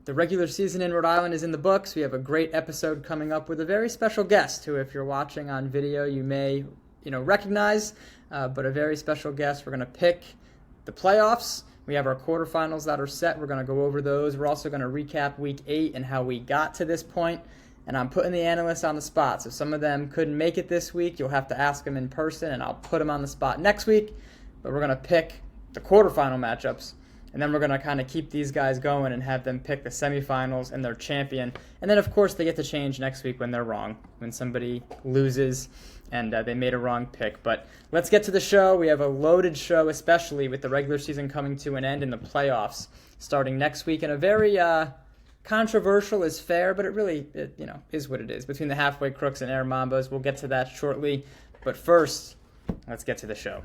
The regular season in Rhode Island is in the books. We have a great episode coming up with a very special guest who, if you're watching on video, you may recognize, but a very special guest. We're going to pick the playoffs. We have our quarterfinals that are set. We're going to go over those. We're also going to recap Week 8 and how we got to this point. And I'm putting the analysts on the spot. So some of them couldn't make it this week. You'll have to ask them in person, and I'll put them on the spot next week. But we're going to pick the quarterfinal matchups. And then we're going to kind of keep these guys going and have them pick the semifinals and their champion. And then, of course, they get to change next week when they're wrong, when somebody loses and they made a wrong pick. But let's get to the show. We have a loaded show, especially with the regular season coming to an end and the playoffs starting next week. And a very controversial is fair, but it really is what it is, between the Halfway Crooks and Air Mambas. We'll get to that shortly. But first, let's get to the show.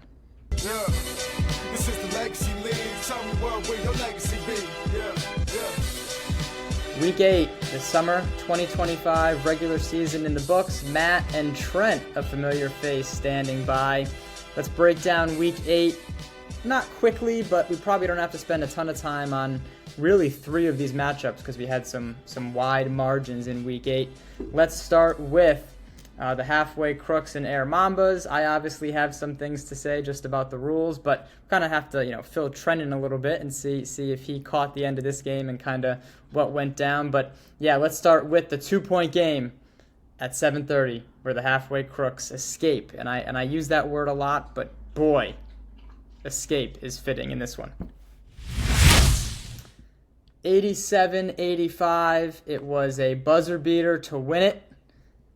Yeah, this is the Legacy League. Tell me what will your legacy be? Yeah. Week 8, the summer 2025 regular season in the books. Matt and Trent, a familiar face, standing by. Let's break down Week 8. Not quickly, but we probably don't have to spend a ton of time on really 3 of these matchups because we had some wide margins in Week 8. Let's start with the Halfway Crooks and Air Mambas. I obviously have some things to say just about the rules, but kind of have to fill Trent in a little bit and see if he caught the end of this game and kind of what went down. But yeah, let's start with the 2-point game at 7:30 where the Halfway Crooks escape. And I use that word a lot, but boy, escape is fitting in this one. 87-85. It was a buzzer beater to win it.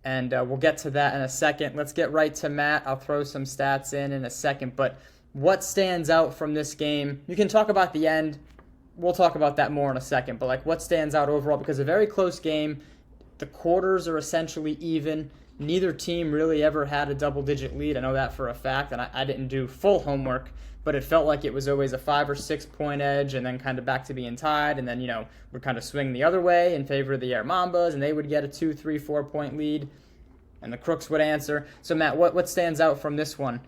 And we'll get to that in a second. Let's get right to Matt. I'll throw some stats in a second. But what stands out from this game? You can talk about the end. We'll talk about that more in a second. But what stands out overall? Because a very close game. The quarters are essentially even. Neither team really ever had a double-digit lead. I know that for a fact. And I didn't do full homework. But it felt like it was always a 5 or 6 point edge and then kind of back to being tied. And then, would kind of swing the other way in favor of the Air Mambas, and they would get a 2, 3, 4 point lead, and the Crooks would answer. So, Matt, what stands out from this one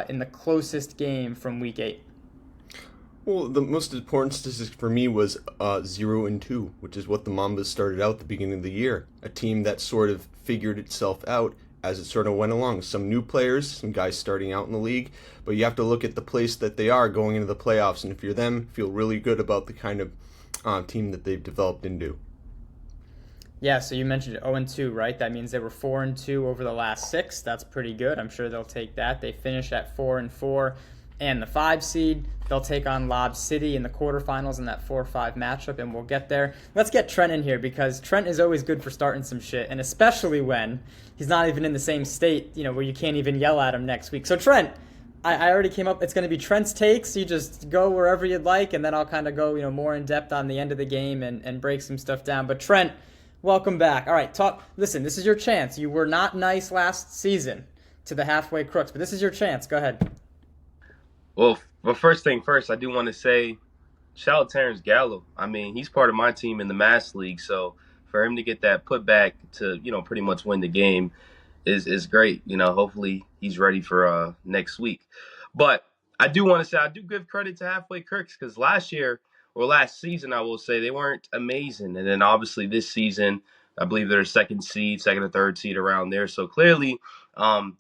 in the closest game from Week 8? Well, the most important statistic for me was 0-2, which is what the Mambas started out at the beginning of the year. A team that sort of figured itself out as it sort of went along. Some new players, some guys starting out in the league, but you have to look at the place that they are going into the playoffs, and if you're them, feel really good about the kind of team that they've developed into. Yeah, so you mentioned 0-2, right? That means they were 4-2 over the last 6. That's pretty good. I'm sure they'll take that. They finished at 4-4 and the 5 seed. They'll take on Lob City in the quarterfinals in that 4-5 matchup, and we'll get there. Let's get Trent in here because Trent is always good for starting some shit, and especially when he's not even in the same state, where you can't even yell at him next week. So Trent, I already came up. It's going to be Trent's takes. You just go wherever you'd like, and then I'll kind of go, more in depth on the end of the game and break some stuff down. But Trent, welcome back. All right, listen, this is your chance. You were not nice last season to the Halfway Crooks, but this is your chance. Go ahead. Well, first thing first, I do want to say, shout out Terrence Gallo. I mean, he's part of my team in the Mass League, so for him to get that putback to, pretty much win the game is great. Hopefully he's ready for next week. But I do want to say I do give credit to Halfway Crooks because last season, I will say, they weren't amazing. And then obviously this season, I believe they're second or third seed around there. So clearly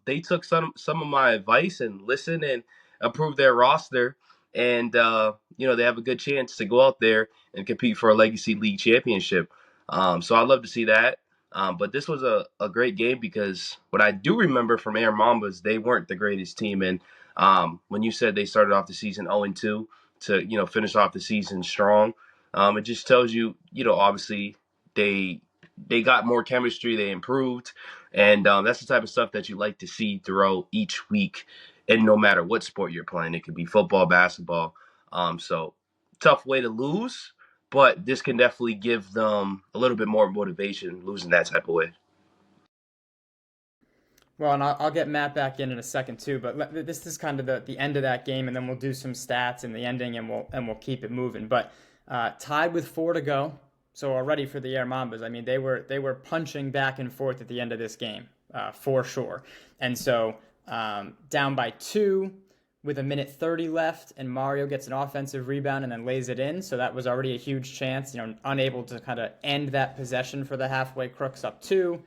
they took some of my advice and listened and improved their roster. And, they have a good chance to go out there and compete for a Legacy League championship. So I'd love to see that. But this was a great game because what I do remember from Air Mambas, they weren't the greatest team. And when you said they started off the season 0-2 to, finish off the season strong, it just tells you, obviously they got more chemistry, they improved. And that's the type of stuff that you like to see throughout each week. And no matter what sport you're playing, it could be football, basketball. So tough way to lose. But this can definitely give them a little bit more motivation losing that type of way. Well, and I'll get Matt back in a second too, but this is kind of the end of that game, and then we'll do some stats in the ending, and we'll keep it moving. But tied with 4 to go, so already for the Air Mambas, I mean they were punching back and forth at the end of this game for sure, and so down by 2 with a minute 30 left, and Mario gets an offensive rebound and then lays it in. So that was already a huge chance, unable to kind of end that possession for the halfway Crooks up 2.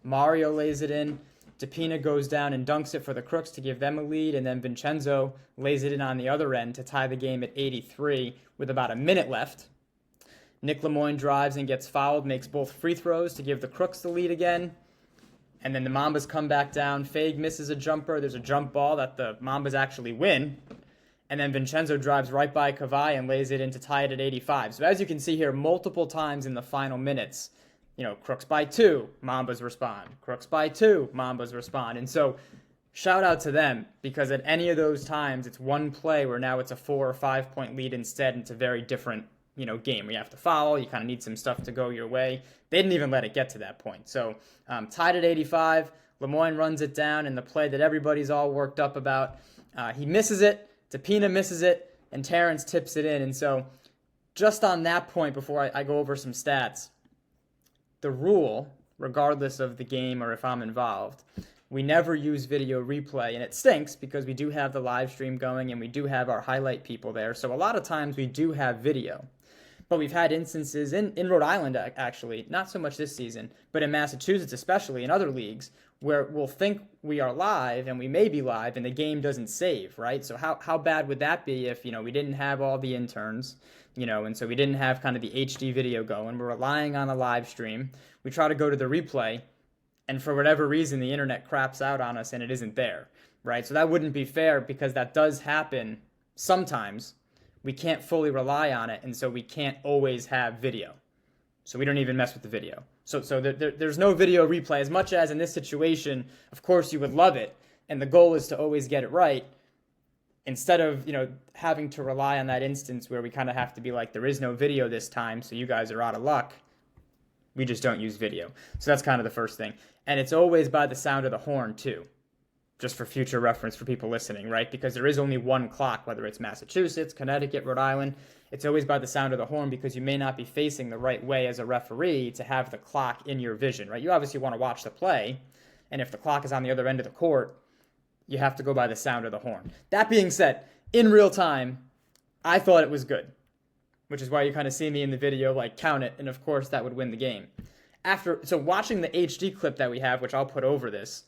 Mario lays it in. DePina goes down and dunks it for the Crooks to give them a lead, and then Vincenzo lays it in on the other end to tie the game at 83 with about a minute left. Nick Lemoyne drives and gets fouled, makes both free throws to give the Crooks the lead again. And then the Mambas come back down. Fague misses a jumper. There's a jump ball that the Mambas actually win. And then Vincenzo drives right by Kavai and lays it in to tie it at 85. So as you can see here, multiple times in the final minutes, Crooks by 2, Mambas respond. Crooks by 2, Mambas respond. And so shout out to them, because at any of those times, it's one play where now it's a 4 or 5 point lead instead, and it's a very different game where you have to foul, you kind of need some stuff to go your way. They didn't even let it get to that point. So tied at 85, Lemoyne runs it down in the play that everybody's all worked up about. He misses it, DePina misses it, and Terrence tips it in. And so just on that point, before I go over some stats, the rule, regardless of the game or if I'm involved, we never use video replay, and it stinks because we do have the live stream going and we do have our highlight people there. So a lot of times we do have video. But we've had instances in Rhode Island, actually, not so much this season, but in Massachusetts, especially in other leagues, where we'll think we are live and we may be live and the game doesn't save, right? So how bad would that be if, we didn't have all the interns, and so we didn't have kind of the HD video going. We're relying on a live stream. We try to go to the replay, and for whatever reason, the internet craps out on us and it isn't there, right? So that wouldn't be fair, because that does happen sometimes. We can't fully rely on it, and so we can't always have video. So we don't even mess with the video. So there's no video replay. As much as in this situation, of course, you would love it, and the goal is to always get it right, instead of having to rely on that instance where we kind of have to be like, there is no video this time, so you guys are out of luck. We just don't use video. So that's kind of the first thing. And it's always by the sound of the horn, too. Just for future reference for people listening, right? Because there is only one clock, whether it's Massachusetts, Connecticut, Rhode Island. It's always by the sound of the horn, because you may not be facing the right way as a referee to have the clock in your vision, right? You obviously want to watch the play, and if the clock is on the other end of the court, you have to go by the sound of the horn. That being said, in real time, I thought it was good, which is why you kind of see me in the video count it, and of course that would win the game. So watching the HD clip that we have, which I'll put over this,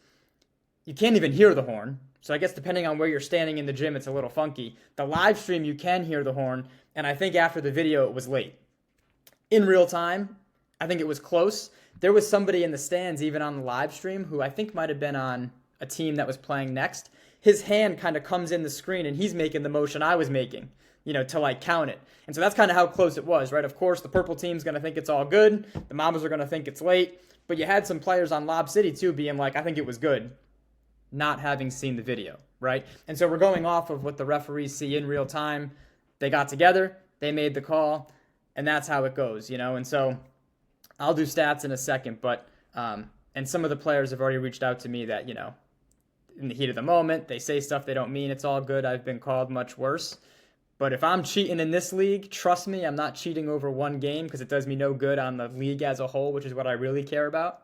you can't even hear the horn. So I guess depending on where you're standing in the gym, it's a little funky. The live stream, you can hear the horn, and I think after the video, it was late. In real time, I think it was close. There was somebody in the stands, even on the live stream, who I think might have been on a team that was playing next. His hand kind of comes in the screen, and he's making the motion I was making, to count it. And so that's kind of how close it was, right? Of course, the purple team's going to think it's all good. The Mambas are going to think it's late. But you had some players on Lob City, too, being like, I think it was good, not having seen the video, right? And so we're going off of what the referees see in real time. They got together, they made the call, and that's how it goes, And so I'll do stats in a second, but and some of the players have already reached out to me that, in the heat of the moment, they say stuff they don't mean. It's all good. I've been called much worse. But if I'm cheating in this league, trust me, I'm not cheating over one game, because it does me no good on the league as a whole, which is what I really care about.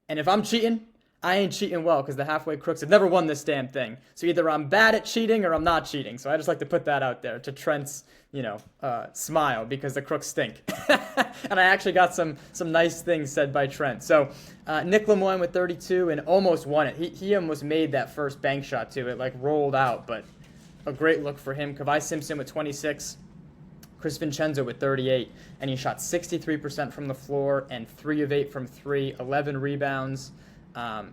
And if I'm cheating, I ain't cheating well, because the halfway crooks have never won this damn thing. So either I'm bad at cheating or I'm not cheating. So I just like to put that out there to Trent's, smile, because the crooks stink. And I actually got some nice things said by Trent. So Nick Lemoyne with 32 and almost won it. He almost made that first bank shot too. It rolled out, but a great look for him. Kavai Simpson with 26. Chris Vincenzo with 38, and he shot 63% from the floor and 3 of 8 from 3, 11 rebounds.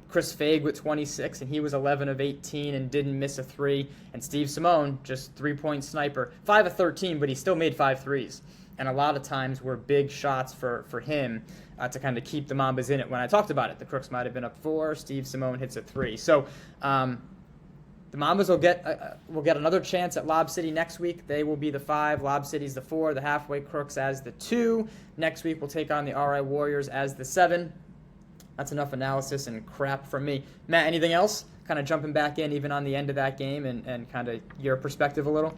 Chris Fague with 26, and he was 11 of 18 and didn't miss a 3. And Steve Simone, just 3-point sniper, 5 of 13, but he still made 5 threes. And a lot of times were big shots for him to kind of keep the Mambas in it. When I talked about it, the Crooks might have been up 4. Steve Simone hits a 3. So the Mambas will get another chance at Lob City next week. They will be the 5. Lob City's the 4. The Halfway Crooks as the 2. Next week we'll take on the RI Warriors as the 7. That's enough analysis and crap from me. Matt, anything else? Kind of jumping back in even on the end of that game and kind of your perspective a little?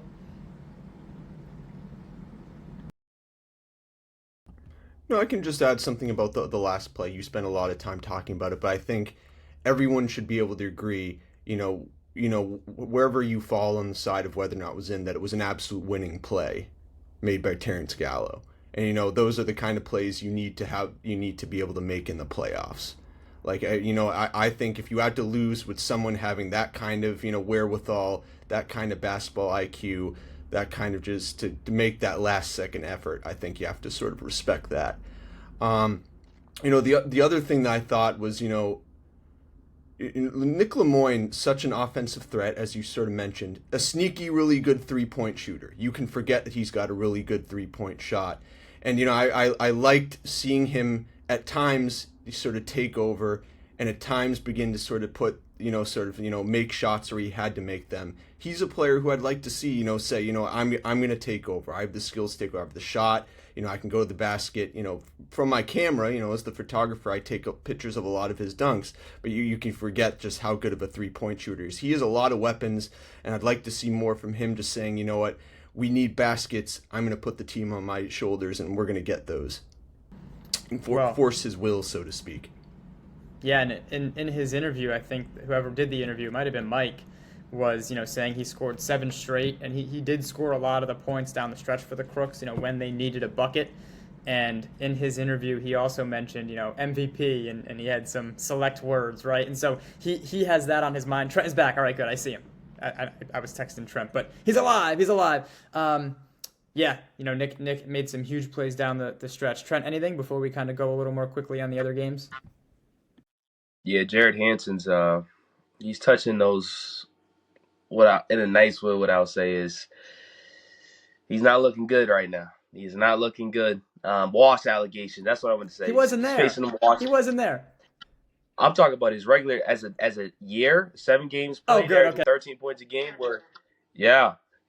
No, I can just add something about the last play. You spent a lot of time talking about it, but I think everyone should be able to agree, wherever you fall on the side of whether or not it was in, that it was an absolute winning play made by Terrence Gallo. And those are the kind of plays you need to be able to make in the playoffs. Like, I think if you had to lose with someone having that kind of, wherewithal, that kind of basketball IQ, that kind of just to make that last second effort, I think you have to sort of respect that. The other thing that I thought was, Nick Lemoyne, such an offensive threat, as you sort of mentioned, a sneaky, really good three-point shooter. You can forget that he's got a really good three-point shot. And, I liked seeing him at times sort of take over and at times begin to sort of put, make shots where he had to make them. He's a player who I'd like to see, say, I'm going to take over. I have the skills to take over the shot. I can go to the basket, from my camera, as the photographer, I take pictures of a lot of his dunks, but you can forget just how good of a three-point shooter he is. He has a lot of weapons, and I'd like to see more from him, just saying, you know what, we need baskets. I'm going to put the team on my shoulders, and we're going to get those. And force his will, so to speak. Yeah, and in his interview, I think whoever did the interview, it might have been Mike, was saying he scored 7 straight, and he did score a lot of the points down the stretch for the Crooks, when they needed a bucket. And in his interview, he also mentioned, MVP, and he had some select words, right? And so he has that on his mind. Trent is back. All right, good. I see him. I was texting Trent, but he's alive. He's alive. Yeah, Nick made some huge plays down the stretch. Trent, anything before we kind of go a little more quickly on the other games? Yeah, Jared Hanson's he's touching those. In a nice way, what I'll say is he's not looking good right now. He's not looking good. Wash allegation. That's what I want to say. He wasn't there. He wasn't there. I'm talking about his regular as a year, 7 games played, okay. 13 points a game.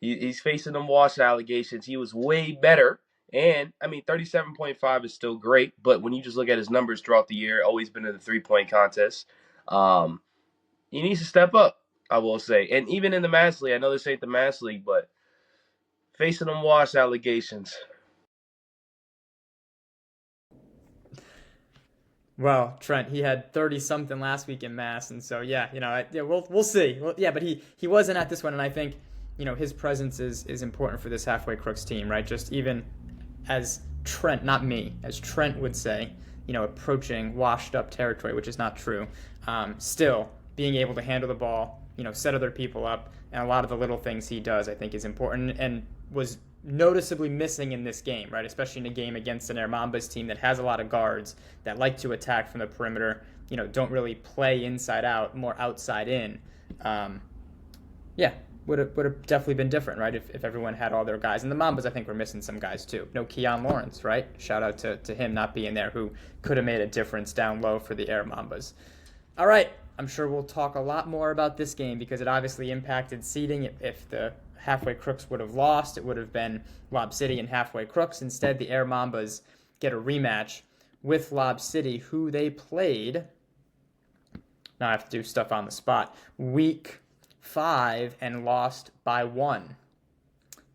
He's facing them wash allegations. He was way better. And, 37.5 is still great. But when you just look at his numbers throughout the year, always been in the three-point contest, he needs to step up, I will say. And even in the Mass League, I know this ain't the Mass League, but facing them wash allegations. Well, Trent, he had 30-something last week in Mass, and so, we'll see. Well, yeah, but he wasn't at this one, and I think, his presence is important for this Halfway Crooks team, right? Just even as Trent, not me, as Trent would say, approaching washed-up territory, which is not true, still being able to handle the ball, set other people up, and a lot of the little things he does, I think, is important, and was noticeably missing in this game, right? Especially in a game against an Air Mambas team that has a lot of guards that like to attack from the perimeter, don't really play inside out, more outside in. Would have definitely been different, right? If everyone had all their guys. And the Mambas, I think, were missing some guys too. No Keon Lawrence, right? Shout out to him not being there, who could have made a difference down low for the Air Mambas. All right, I'm sure we'll talk a lot more about this game because it obviously impacted seeding. If the Halfway Crooks would have lost, it would have been Lob City and Halfway Crooks. Instead, the Air Mambas get a rematch with Lob City, who they played. Now I have to do stuff on the spot. Week 5 and lost by 1.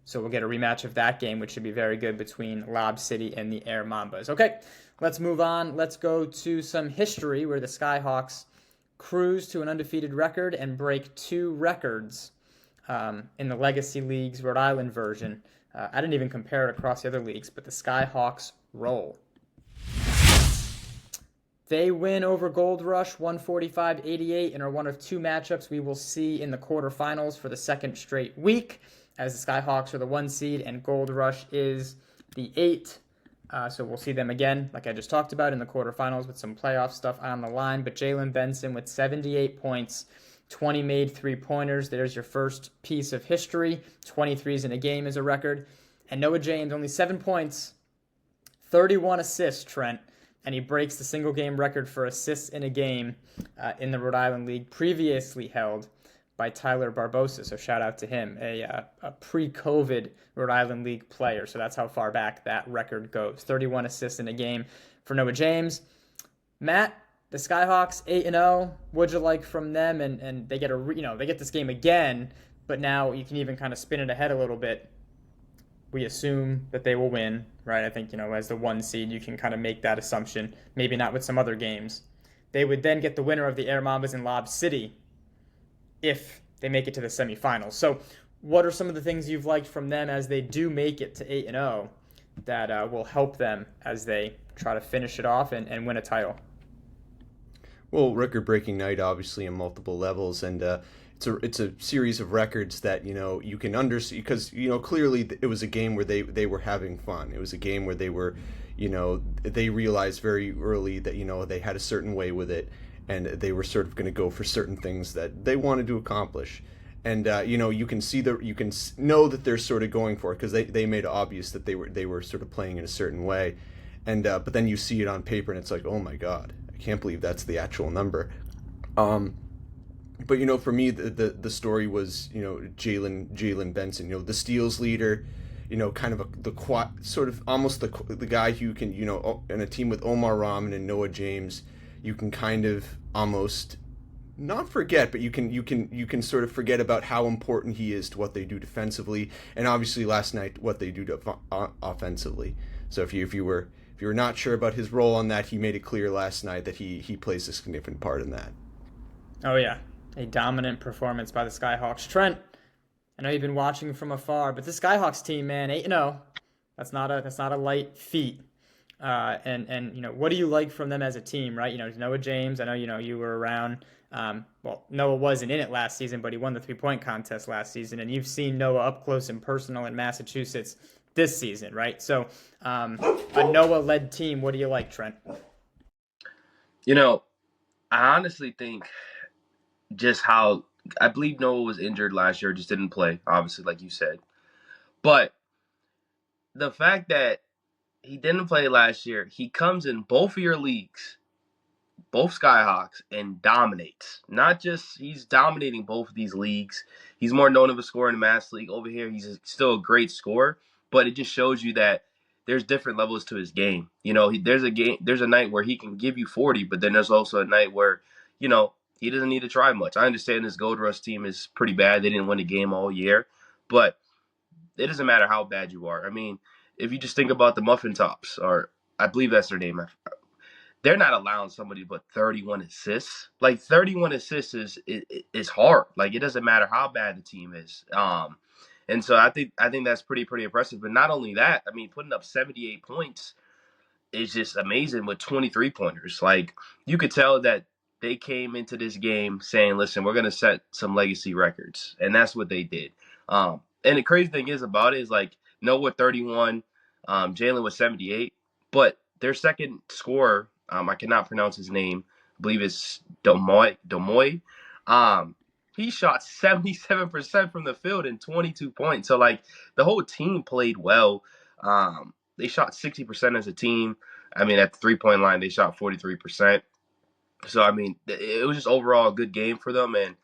So we'll get a rematch of that game, which should be very good between Lob City and the Air Mambas. Okay, let's move on. Let's go to some history where the Skyhawks cruise to an undefeated record and break 2 records in the Legacy League's Rhode Island version. I didn't even compare it across the other leagues, but the Skyhawks roll. They win over Gold Rush 145-88 and are one of 2 matchups we will see in the quarterfinals for the second straight week, as the Skyhawks are the 1 seed and Gold Rush is the 8. So we'll see them again, like I just talked about, in the quarterfinals with some playoff stuff on the line. But Jalen Benson with 78 points, 20 made 3-pointers. There's your first piece of history. 23s in a game is a record. And Noah James, only 7 points, 31 assists, Trent. And he breaks the single-game record for assists in a game in the Rhode Island League, previously held by Tyler Barbosa. So shout out to him, a pre-COVID Rhode Island League player. So that's how far back that record goes. 31 assists in a game for Noah James. Matt, the Skyhawks 8-0. What'd you like from them? And they get they get this game again, but now you can even kind of spin it ahead a little bit. We assume that they will win, right? I think, as the 1 seed, you can kind of make that assumption. Maybe not with some other games. They would then get the winner of the Air Mambas in Lob City if they make it to the semifinals. So what are some of the things you've liked from them as they do make it to 8-0 that will help them as they try to finish it off and win a title? Well, record-breaking night, obviously, on multiple levels, and it's a series of records that you can understand because clearly it was a game where they were having fun. It was a game where they were, they realized very early that they had a certain way with it, and they were sort of going to go for certain things that they wanted to accomplish. And you can see you can know that they're sort of going for it because they made it obvious that they were sort of playing in a certain way, and but then you see it on paper and it's like, oh my God, I can't believe that's the actual number. But for me, the story was Jalen Benson, the steals leader, kind of sort of almost the guy who can in a team with Omar Rahman and Noah James, you can kind of almost not forget, but you can sort of forget about how important he is to what they do defensively, and obviously last night what they do offensively. So if you were not sure about his role on that, he made it clear last night that he plays a significant part in that. Oh yeah, a dominant performance by the Skyhawks. Trent, I know you've been watching from afar, but the Skyhawks team, man, 8-0, that's not a light feat. And what do you like from them as a team, right? Noah James, I know you were around. Well, Noah wasn't in it last season, but he won the 3-point contest last season, and you've seen Noah up close and personal in Massachusetts this season, right? So, a Noah-led team, what do you like, Trent? I honestly think just how I believe Noah was injured last year, just didn't play, obviously, like you said. But the fact that he didn't play last year, he comes in both of your leagues, both Skyhawks, and dominates. Not just he's dominating both of these leagues. He's more known of a scorer in the Mass League. Over here, he's still a great scorer, but it just shows you that there's different levels to his game. There's a night where he can give you 40, but then there's also a night where, he doesn't need to try much. I understand this Gold Rush team is pretty bad. They didn't win a game all year, but it doesn't matter how bad you are. I mean, if you just think about the Muffin Tops, or I believe that's their name, they're not allowing somebody but 31 assists. Like 31 assists is hard. Like it doesn't matter how bad the team is. And so I think that's pretty impressive. But not only that, I mean, putting up 78 points is just amazing with 23 pointers. Like you could tell that they came into this game saying, listen, we're going to set some legacy records. And that's what they did. And the crazy thing is about it is like Noah 31, Jalen was 78, but their second scorer, I cannot pronounce his name. I believe it's Domoy. He shot 77% from the field and 22 points. So like the whole team played well. They shot 60% as a team. I mean, at the 3-point line, they shot 43%. So, I mean, it was just overall a good game for them. And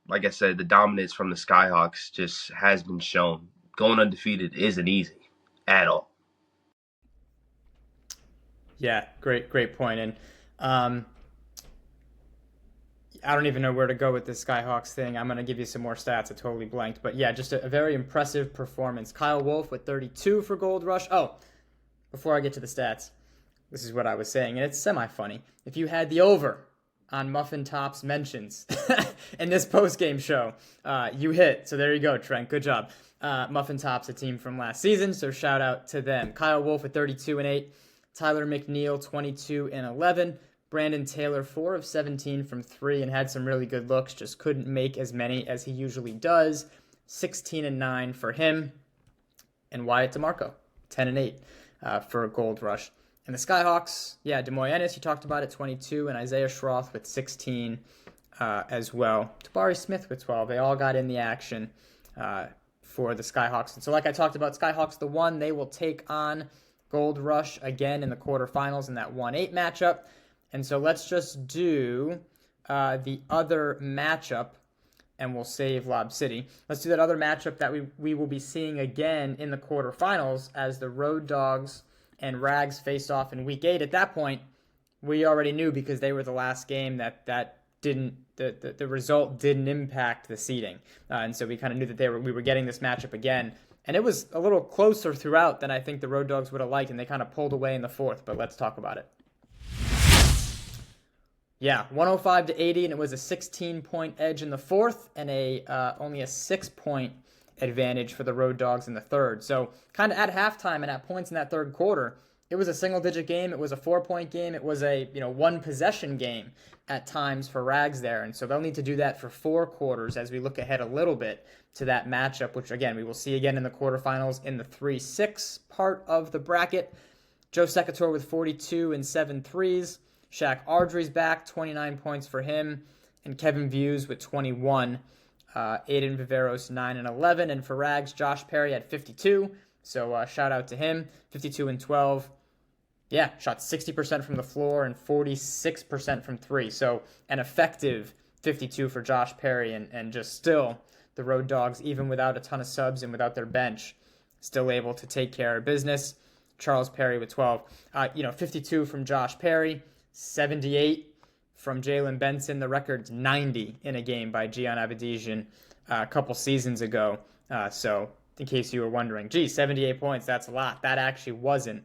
like I said, the dominance from the Skyhawks just has been shown. Going undefeated isn't easy at all. Yeah, great point. And I don't even know where to go with this Skyhawks thing. I'm going to give you some more stats. I totally blanked. But yeah, just a very impressive performance. Kyle Wolf with 32 for Gold Rush. Oh, before I get to the stats, this is what I was saying, and it's semi-funny. If you had the over on Muffin Top's mentions in this post-game show, you hit. So there you go, Trent. Good job. Muffin Top's a team from last season, so shout out to them. Kyle Wolf at 32 and 8. Tyler McNeil, 22 and 11. Brandon Taylor, 4 of 17 from 3 and had some really good looks, just couldn't make as many as he usually does. 16 and 9 for him. And Wyatt DeMarco, 10 and 8 for Gold Rush. And the Skyhawks, yeah, Demoy Ennis, you talked about it, 22, and Isaiah Schroth with 16 as well. Tabari Smith with 12. They all got in the action for the Skyhawks. And so like I talked about, Skyhawks the 1, they will take on Gold Rush again in the quarterfinals in that 1-8 matchup. And so let's just do the other matchup, and we'll save Lob City. Let's do that other matchup that we will be seeing again in the quarterfinals as the Road Dogs and Rags faced off in Week 8. At that point, we already knew because they were the last game that the result didn't impact the seeding. And so we kind of knew that we were getting this matchup again. And it was a little closer throughout than I think the Road Dogs would have liked, and they kind of pulled away in the fourth, but let's talk about it. Yeah, 105-80, and it was a 16-point edge in the fourth, and only a 6-point advantage for the Road Dogs in the third. So kind of at halftime and at points in that third quarter, it was a single-digit game. It was a 4-point game. It was a one-possession game at times for Rags there, and so they'll need to do that for 4 quarters as we look ahead a little bit to that matchup, which again we will see again in the quarterfinals in the 3-6 part of the bracket. Joe Secatore with 42 and 7 threes. Shaq Ardry's back, 29 points for him, and Kevin Views with 21. Aiden Viveros 9 and 11, and for Rags, Josh Perry had 52. So shout out to him, 52 and 12. Yeah, shot 60% from the floor and 46% from three. So an effective 52 for Josh Perry, and just still the Road Dogs, even without a ton of subs and without their bench, still able to take care of business. Charles Perry with 12. 52 from Josh Perry, 78 from Jalen Benson. The record's 90 in a game by Gian Abedizian a couple seasons ago. So in case you were wondering, 78 points, that's a lot. That actually wasn't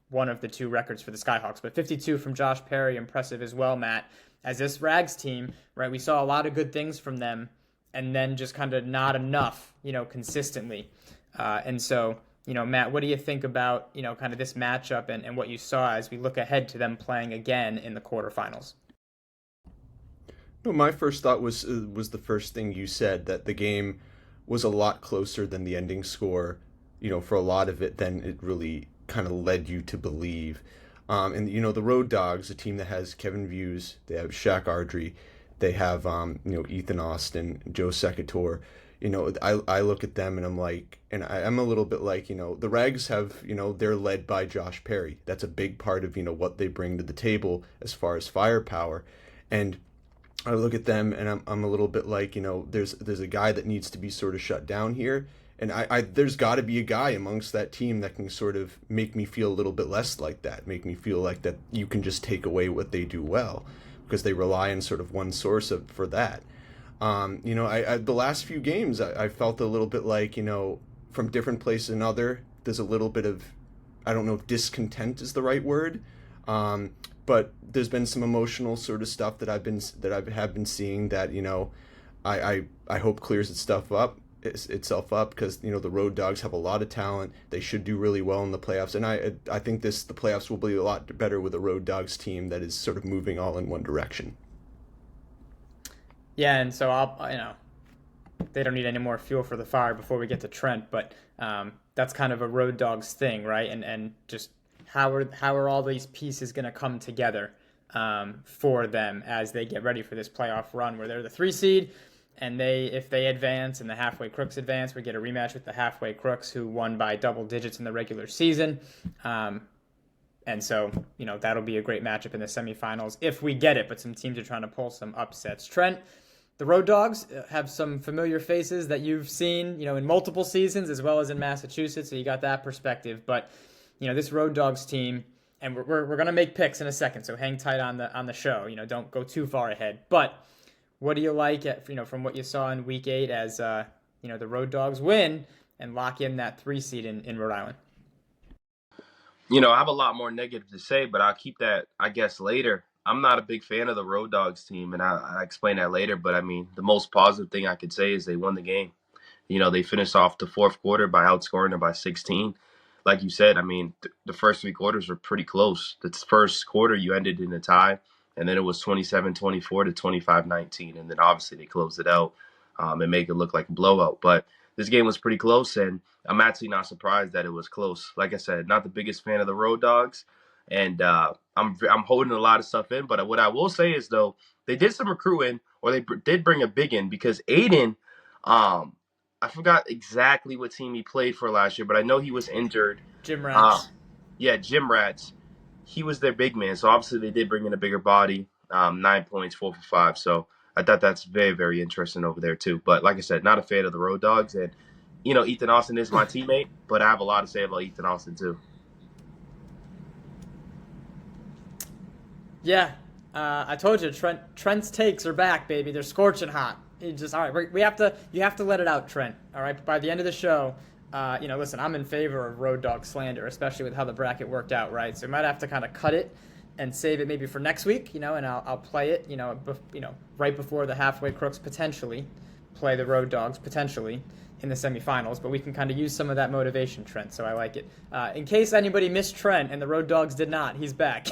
one of the 2 records for the Skyhawks. But 52 from Josh Perry, impressive as well, Matt. As this Rags team, right, we saw a lot of good things from them, and then just kind of not enough, consistently. And so, Matt, what do you think about, kind of this matchup and what you saw as we look ahead to them playing again in the quarterfinals? No, my first thought was the first thing you said, that the game was a lot closer than the ending score, for a lot of it, than it really kind of led you to believe. And the Road Dogs, a team that has Kevin Views, they have Shaq Ardry, they have Ethan Austin, Joe Secatore. I look at them and I'm like, and I'm a little bit like, the Rags have, they're led by Josh Perry. That's a big part of, what they bring to the table as far as firepower. And I look at them and I'm a little bit like, there's a guy that needs to be sort of shut down here. And there's got to be a guy amongst that team that can sort of make me feel a little bit less like that, make me feel like that you can just take away what they do well, because they rely on sort of one source for that. The last few games, I felt a little bit like, from different places and other, there's a little bit of, I don't know if discontent is the right word, but there's been some emotional sort of stuff that I have been seeing that, I hope clears itself up, because the Road Dogs have a lot of talent. They should do really well in the playoffs, and I think the playoffs will be a lot better with a Road Dogs team that is sort of moving all in one direction. Yeah, and so they don't need any more fuel for the fire before we get to Trent, but that's kind of a Road Dogs thing, right? And just how are all these pieces going to come together for them as they get ready for this playoff run, where they're the 3 seed, and if they advance and the Halfway Crooks advance, we get a rematch with the Halfway Crooks, who won by double digits in the regular season. And so, that'll be a great matchup in the semifinals if we get it, but some teams are trying to pull some upsets. Trent, the Road Dogs have some familiar faces that you've seen, in multiple seasons as well as in Massachusetts, so you got that perspective. But, this Road Dogs team, and we're going to make picks in a second, so hang tight on the show. Don't go too far ahead. But what do you like, from what you saw in Week 8 as, the Road Dogs win and lock in that 3 seed in Rhode Island? I have a lot more negative to say, but I'll keep that, I guess, later. I'm not a big fan of the Road Dogs team, and I explain that later. But, the most positive thing I could say is they won the game. They finished off the fourth quarter by outscoring them by 16. Like you said, the first 3 quarters were pretty close. The first quarter, you ended in a tie, and then it was 27-24 to 25-19. And then, obviously, they closed it out and make it look like a blowout. But this game was pretty close, and I'm actually not surprised that it was close. Like I said, not the biggest fan of the Road Dogs, and I'm holding a lot of stuff in. But what I will say is, though, they did some recruiting, or they did bring a big in, because Aiden, I forgot exactly what team he played for last year, but I know he was injured. Jim Rats. Jim Rats. He was their big man, so obviously they did bring in a bigger body, 9 points, 4 for 5. So I thought that's very, very interesting over there too. But like I said, not a fan of the Road Dogs, and Ethan Austin is my teammate, but I have a lot to say about Ethan Austin too. Yeah, I told you, Trent's takes are back, baby. They're scorching hot. All right. You have to let it out, Trent. All right. By the end of the show, listen, I'm in favor of Road Dog slander, especially with how the bracket worked out, right? So we might have to kind of cut it and save it maybe for next week, and I'll play it, right before the halfway crooks potentially play the road dogs potentially in the semifinals. But we can kind of use some of that motivation, Trent. So I like it. In case anybody missed Trent, and the road dogs did not, he's back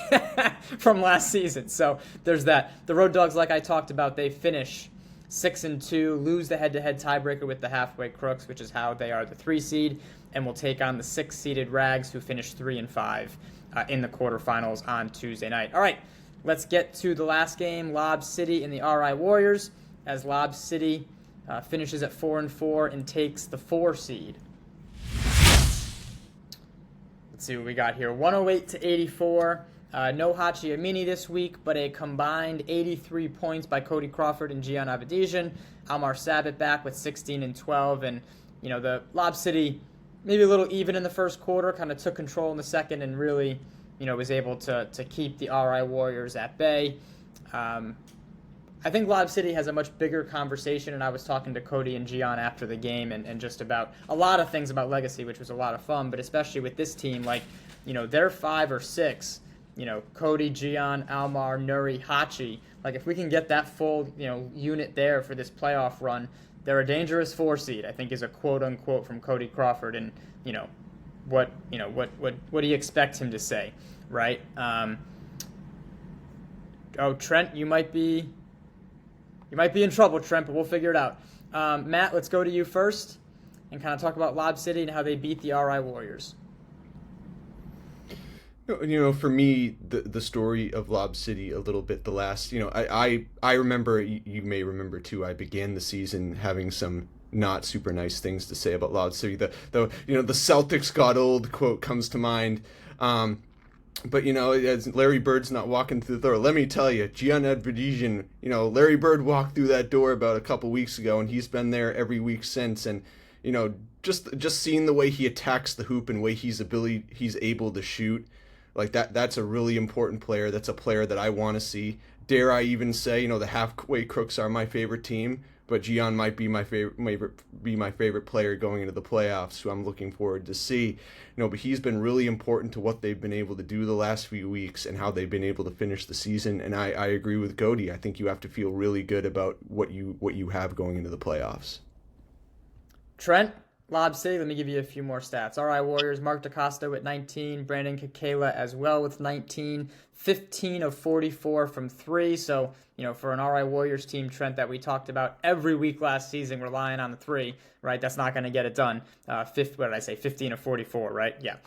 from last season. So there's that. The road dogs, like I talked about, they finish 6-2, lose the head-to-head tiebreaker with the halfway crooks, which is how they are the 3 seed, and will take on the 6-seeded Rags, who finished 3-5 in the quarterfinals on Tuesday night. All right, let's get to the last game, Lob City and the RI Warriors, as Lob City finishes at 4-4 and takes the 4 seed. Let's see what we got here. 108-84. No Hachi Amini this week, but a combined 83 points by Cody Crawford and Gian Avedijan. Almar Sabat back with 16-12, and the Lob City maybe a little even in the first quarter, kind of took control in the second, and really was able to keep the RI Warriors at bay. I think Lob City has a much bigger conversation, and I was talking to Cody and Gian after the game and just about a lot of things about Legacy, which was a lot of fun, but especially with this team, they're 5 or 6. Cody, Gian, Almar, Nuri, Hachi. If we can get that full, unit there for this playoff run, they're a dangerous 4 seed, I think, is a quote unquote from Cody Crawford. And, what do you expect him to say, right? Trent, you might be in trouble, Trent, but we'll figure it out. Matt, let's go to you first and kind of talk about Lob City and how they beat the RI Warriors. For me, the story of Lob City a little bit, the last, I remember, you may remember too, I began the season having some not super nice things to say about Lob City. The Celtics got old quote comes to mind. But, as Larry Bird's not walking through the door, let me tell you, Gian Advedijan, Larry Bird walked through that door about a couple weeks ago, and he's been there every week since. And, just seeing the way he attacks the hoop and way he's able to shoot, that's a really important player. That's a player that I want to see. Dare I even say, the halfway crooks are my favorite team, but Gian might be my favorite player going into the playoffs, who I'm looking forward to see. But he's been really important to what they've been able to do the last few weeks and how they've been able to finish the season. And I agree with Cody. I think you have to feel really good about what you have going into the playoffs. Trent, Lob City, let me give you a few more stats. RI Warriors, Mark DaCosta with 19, Brandon Kakela as well with 19, 15 of 44 from 3. So, for an RI Warriors team, Trent, that we talked about every week last season, relying on the 3, right? That's not going to get it done. 15 of 44, right? Yeah.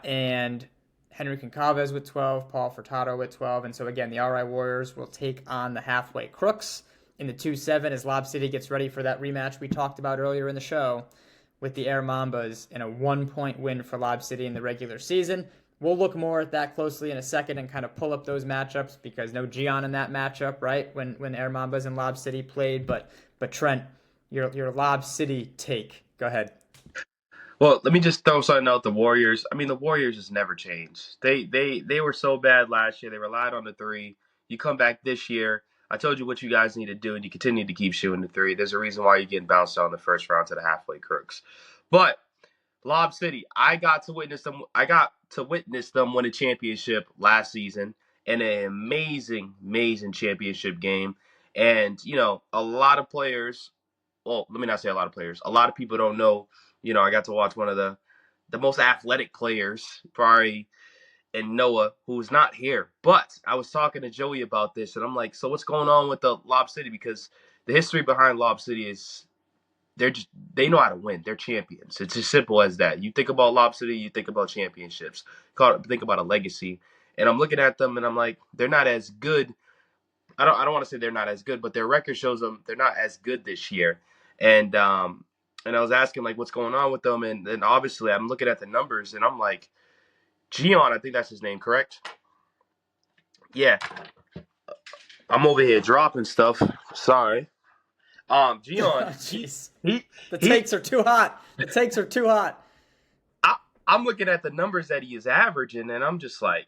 And Henry Concalves with 12, Paul Furtado with 12. And so, again, the RI Warriors will take on the halfway crooks in the 2-7 as Lob City gets ready for that rematch we talked about earlier in the show with the Air Mambas in a 1-point win for Lob City in the regular season. We'll look more at that closely in a second and kind of pull up those matchups, because no Gian in that matchup, right, when Air Mambas and Lob City played. But Trent, your Lob City take. Go ahead. Well, let me just throw something out. The Warriors. I mean, the Warriors just never changed. They were so bad last year. They relied on the 3. You come back this year. I told you what you guys need to do, and you continue to keep shooting the 3. There's a reason why you're getting bounced out in the first round to the halfway crooks. But Lob City, I got to witness them win a championship last season in an amazing, amazing championship game. And, a lot of players, well, let me not say a lot of players. A lot of people don't know, I got to watch one of the most athletic players, probably, and Noah, who's not here. But I was talking to Joey about this, and I'm like, so what's going on with the Lob City? Because the history behind Lob City is they know how to win. They're champions. It's as simple as that. You think about Lob City, you think about championships. Think about a legacy. And I'm looking at them, and I'm like, they're not as good. I don't want to say they're not as good, but their record shows them they're not as good this year. And I was asking, what's going on with them? And then obviously I'm looking at the numbers, and I'm like, Gian, I think that's his name, correct? Yeah. I'm over here dropping stuff. Sorry. Gian. Jeez. The takes are too hot. The takes are too hot. I'm looking at the numbers that he is averaging, and I'm just like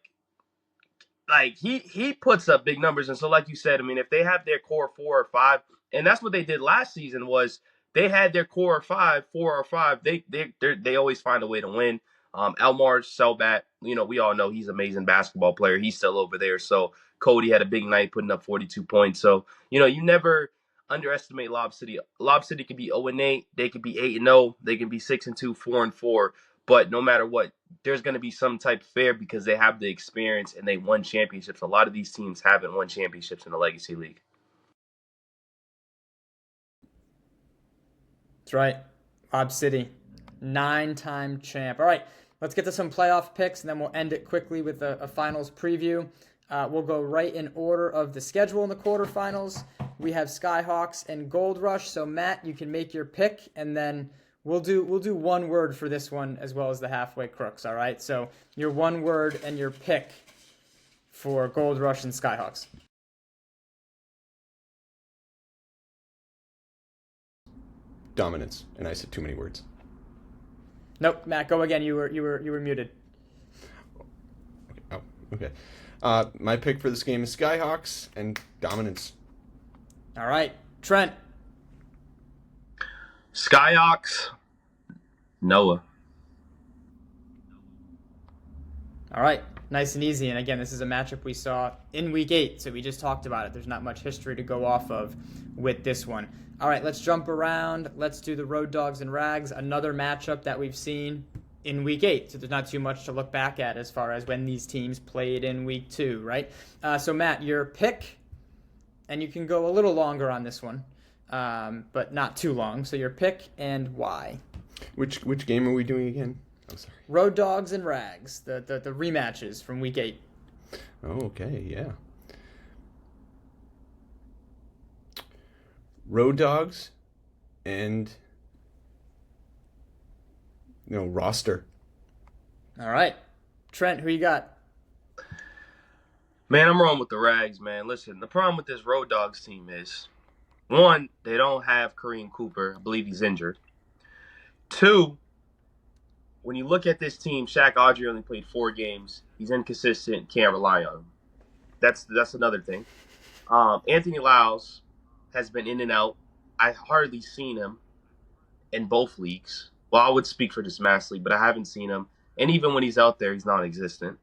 he puts up big numbers. And so, like you said, I mean, if they have their core 4 or 5, and that's what they did last season, was they had their core 4 or 5. They always find a way to win. Elmar Selbat, we all know he's an amazing basketball player. He's still over there. So Cody had a big night putting up 42 points. So, you never underestimate Lob City. Lob City could be 0-8. They could be 8-0. They can be 6-2, 4-4. But no matter what, there's going to be some type of fair because they have the experience and they won championships. A lot of these teams haven't won championships in the Legacy League. That's right. Lob City, 9-time champ. All right, let's get to some playoff picks, and then we'll end it quickly with a finals preview. We'll go right in order of the schedule in the quarterfinals. We have Skyhawks and Gold Rush. So Matt, you can make your pick, and then we'll do one word for this one as well as the halfway crooks. All right. So your one word and your pick for Gold Rush and Skyhawks. Dominance, and I said too many words. Nope, Matt, go again. You were muted. Oh, okay. My pick for this game is Skyhawks and dominance. All right, Trent. Skyhawks, Noah. All right, nice and easy. And again, this is a matchup we saw in Week 8, so we just talked about it. There's not much history to go off of with this one. All right, let's jump around. Let's do the Road Dogs and Rags, another matchup that we've seen in Week 8. So there's not too much to look back at as far as when these teams played in Week 2, right? So, Matt, your pick, and you can go a little longer on this one, but not too long. So your pick and why. Which game are we doing again? I'm sorry. Road Dogs and Rags, the rematches from Week 8. Oh, okay, yeah. Road Dogs and roster. All right. Trent, who you got? Man, I'm wrong with the Rags, man. Listen, the problem with this Road Dogs team is, one, they don't have Kareem Cooper. I believe he's injured. Two, when you look at this team, Shaq Audrey only played 4 games. He's inconsistent, can't rely on him. That's another thing. Anthony Lyles has been in and out. I hardly seen him in both leagues. Well, I would speak for this Mass League, but I haven't seen him. And even when he's out there, he's non-existent.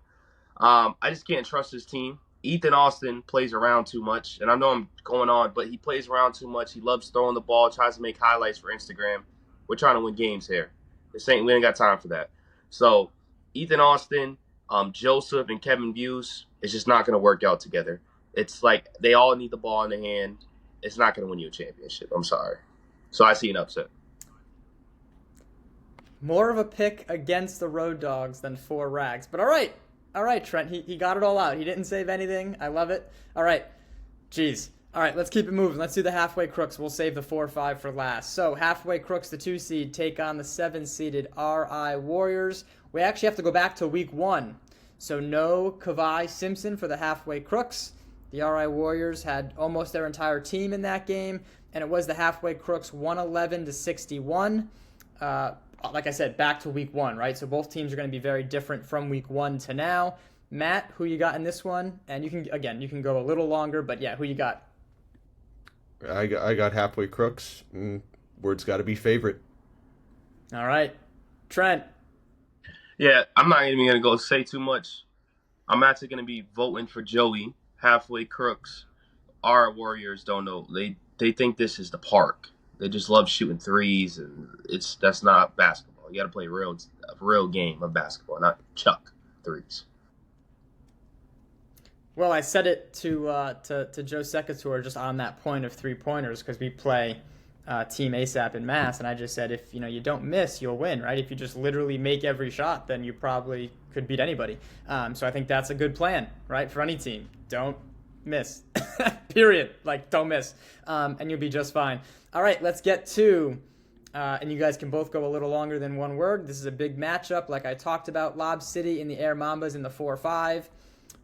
I just can't trust his team. Ethan Austin plays around too much. And I know I'm going on, but he plays around too much. He loves throwing the ball, tries to make highlights for Instagram. We're trying to win games here. We ain't got time for that. So Ethan Austin, Joseph, and Kevin Buse, it's just not going to work out together. It's like they all need the ball in the hand. It's not going to win you a championship. I'm sorry. So I see an upset. More of a pick against the Road Dogs than for Rags. But all right, Trent. He got it all out. He didn't save anything. I love it. All right. Jeez. All right, let's keep it moving. Let's do the halfway crooks. We'll save the 4-5 for last. So halfway crooks, the 2 seed, take on the 7-seeded RI Warriors. We actually have to go back to Week 1. So no Kavai Simpson for the halfway crooks. The RI Warriors had almost their entire team in that game, and it was the halfway crooks 111-61. Like I said, back to Week 1, right? So both teams are going to be very different from Week 1 to now. Matt, who you got in this one? And you can go a little longer, but yeah, who you got? I got halfway crooks. Word's got to be favorite. All right, Trent. Yeah, I'm not even going to go say too much. I'm actually going to be voting for Joey. Halfway crooks. Our Warriors don't know. They think this is the park. They just love shooting threes, and that's not basketball. You got to play a real game of basketball, not chuck threes. Well, I said it to Joe Secatur just on that point of 3-pointers because we play Team ASAP in Mass, and I just said if you don't miss, you'll win, right? If you just literally make every shot, then you probably could beat anybody. So I think that's a good plan, right, for any team. Don't miss, period. Like, don't miss, and you'll be just fine. All right, let's get to, and you guys can both go a little longer than one word. This is a big matchup, like I talked about. Lob City and the Air Mambas in the 4-5.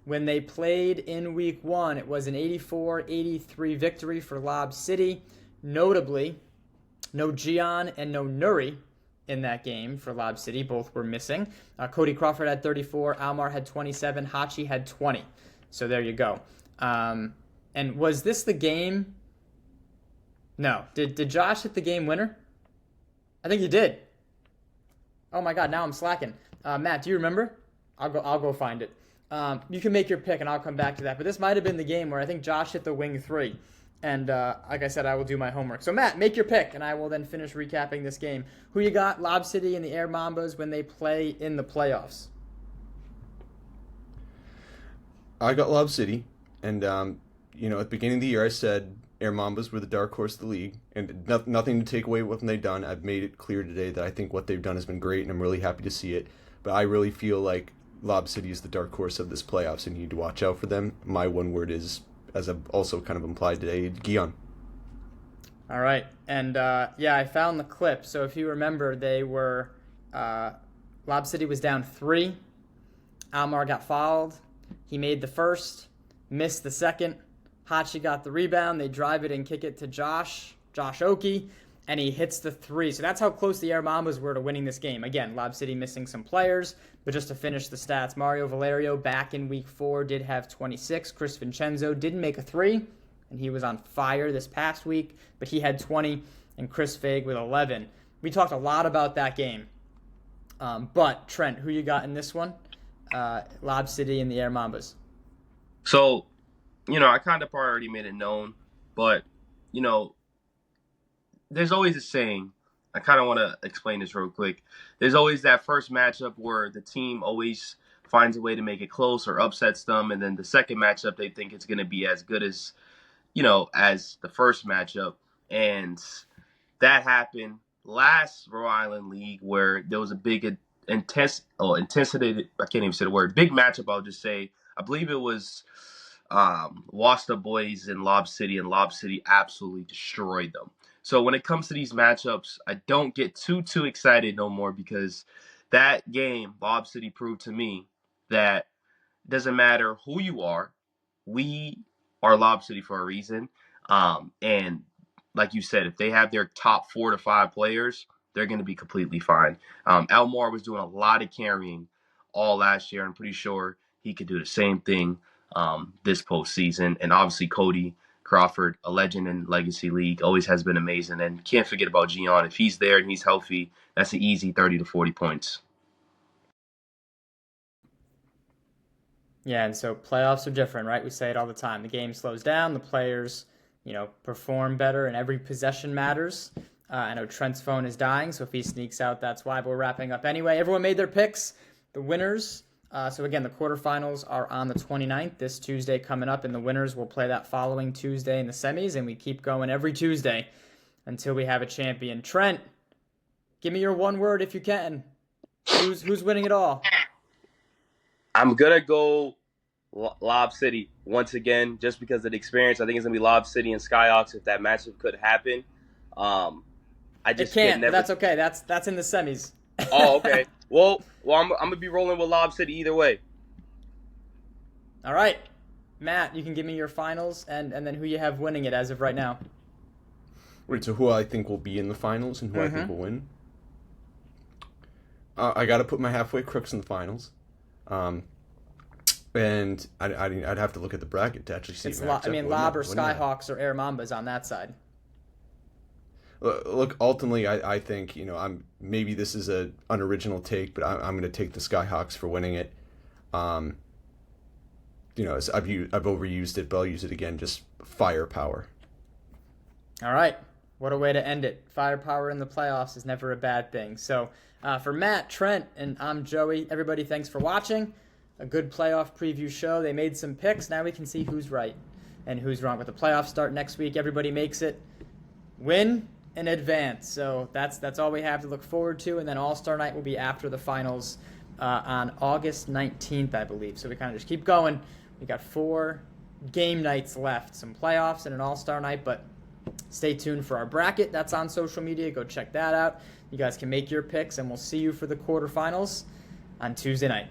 When they played in Week 1, it was an 84-83 victory for Lob City. Notably, no Gian and no Nuri in that game for Lob City. Both were missing. Cody Crawford had 34, Almar had 27, Hachi had 20. So there you go. And was this the game? No. Did Josh hit the game winner? I think he did. Oh my God, now I'm slacking. Matt, do you remember? I'll go find it. You can make your pick, and I'll come back to that. But this might have been the game where I think Josh hit the wing 3. And like I said, I will do my homework. So, Matt, make your pick, and I will then finish recapping this game. Who you got, Lob City and the Air Mambas, when they play in the playoffs? I got Lob City, and at the beginning of the year I said Air Mambas were the dark horse of the league, and nothing to take away what they've done. I've made it clear today that I think what they've done has been great, and I'm really happy to see it. But I really feel like Lob City is the dark horse of this playoffs, and you need to watch out for them. My one word is, as I've also kind of implied today, Guion. All right. And, I found the clip. So if you remember, they were Lob City was down 3. Almar got fouled. He made the first, missed the second. Hachi got the rebound. They drive it and kick it to Josh Oki, and he hits the 3. So that's how close the Air Mambas were to winning this game. Again, Lob City missing some players, but just to finish the stats, Mario Valerio back in week 4 did have 26. Chris Vincenzo didn't make a 3, and he was on fire this past week, but he had 20, and Chris Faig with 11. We talked a lot about that game. But, Trent, who you got in this one? Lob City and the Air Mambas. So, I kind of already made it known, but, there's always a saying. I kind of want to explain this real quick. There's always that first matchup where the team always finds a way to make it close or upsets them, and then the second matchup they think it's going to be as good as, as the first matchup. And that happened last Rhode Island League where there was a big intensity. I can't even say the word. Big matchup, I'll just say. I believe it was Wasta Boys in Lob City, and Lob City absolutely destroyed them. So when it comes to these matchups, I don't get too excited no more, because that game, Lob City proved to me that it doesn't matter who you are, we are Lob City for a reason. And like you said, if they have their top 4 to 5 players, they're going to be completely fine. Elmore was doing a lot of carrying all last year. I'm pretty sure he could do the same thing this postseason. And obviously Cody Crawford, a legend in Legacy League, always has been amazing. And can't forget about Gian. If he's there and he's healthy, that's an easy 30 to 40 points. Yeah, and so playoffs are different, right? We say it all the time. The game slows down. The players, perform better, and every possession matters. I know Trent's phone is dying, so if he sneaks out, that's why. But we're wrapping up anyway. Everyone made their picks. The winners. So again, the quarterfinals are on the 29th, this Tuesday coming up, and the winners will play that following Tuesday in the semis, and we keep going every Tuesday until we have a champion. Trent, give me your one word if you can. Who's winning it all? I'm going to go Lob City once again, just because of the experience. I think it's going to be Lob City and Skyhawks if that matchup could happen. I just can't, but that's okay. That's in the semis. Oh, okay. Well, I'm going to be rolling with Lob City either way. All right. Matt, you can give me your finals and then who you have winning it as of right now. Wait, so who I think will be in the finals and who I think will win? I got to put my halfway crooks in the finals. And I'd have to look at the bracket to actually see. Lob or Skyhawks or Air Mambas on that side. Look, ultimately, I think maybe this is an unoriginal take, but I'm going to take the Skyhawks for winning it. I've overused it, but I'll use it again. Just firepower. All right, what a way to end it. Firepower in the playoffs is never a bad thing. So for Matt, Trent, and I'm Joey. Everybody, thanks for watching. A good playoff preview show. They made some picks. Now we can see who's right and who's wrong. But the playoffs start next week. Everybody makes it. Win and advance. So that's all we have to look forward to. And then All-Star Night will be after the finals on August 19th, I believe. So we kind of just keep going. We got 4 game nights left, some playoffs and an All-Star Night. But stay tuned for our bracket. That's on social media. Go check that out. You guys can make your picks, and we'll see you for the quarterfinals on Tuesday night.